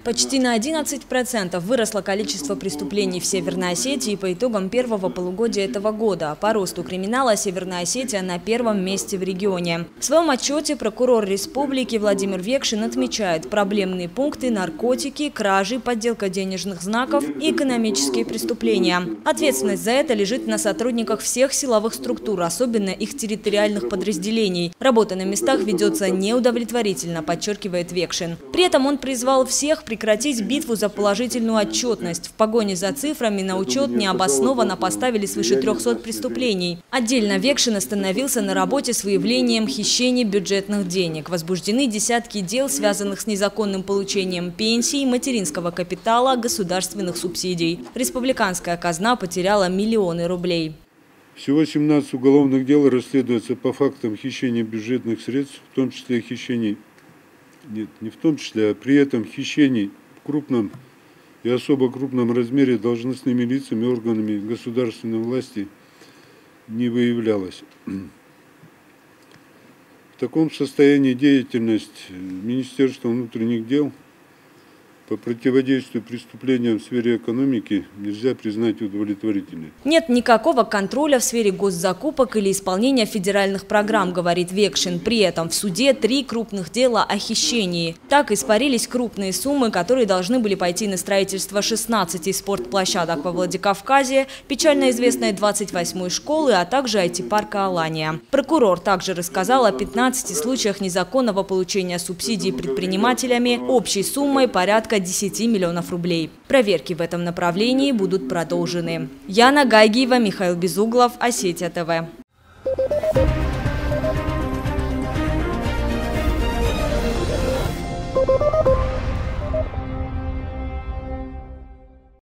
Почти на 11% выросло количество преступлений в Северной Осетии по итогам первого полугодия этого года. По росту криминала Северная Осетия на первом месте в регионе. В своем отчете прокурор республики Владимир Векшин отмечает проблемные пункты: наркотики, кражи, подделка денежных знаков и экономические преступления. Ответственность за это лежит на сотрудниках всех силовых структур, особенно их территориальных подразделений. Работа на местах ведется неудовлетворительно, подчеркивает Векшин. При этом он призвал всех прекратить битву за положительную отчетность. В погоне за цифрами на учет необоснованно поставили свыше 300 преступлений. Отдельно Векшин остановился на работе с выявлением хищений бюджетных денег. Возбуждены десятки дел, связанных с незаконным получением пенсий, материнского капитала, государственных субсидий. Республиканская казна потеряла миллионы рублей. Всего 17 уголовных дел расследуется по фактам хищения бюджетных средств, в том числе хищений. Нет, не в том числе, а при этом хищений в крупном и особо крупном размере должностными лицами, органами государственной власти не выявлялось. В таком состоянии деятельность Министерства внутренних дел по противодействию преступлениям в сфере экономики нельзя признать удовлетворительной. Нет никакого контроля в сфере госзакупок или исполнения федеральных программ, говорит Векшин. При этом в суде 3 крупных дела о хищении. Так испарились крупные суммы, которые должны были пойти на строительство 16 спортплощадок во Владикавказе, печально известной 28-й школы, а также IT-парка «Алания». Прокурор также рассказал о 15 случаях незаконного получения субсидий предпринимателями общей суммой порядка 10 миллионов рублей. Проверки в этом направлении будут продолжены. Яна Гайгиева, Михаил Безуглов, Осетия ТВ.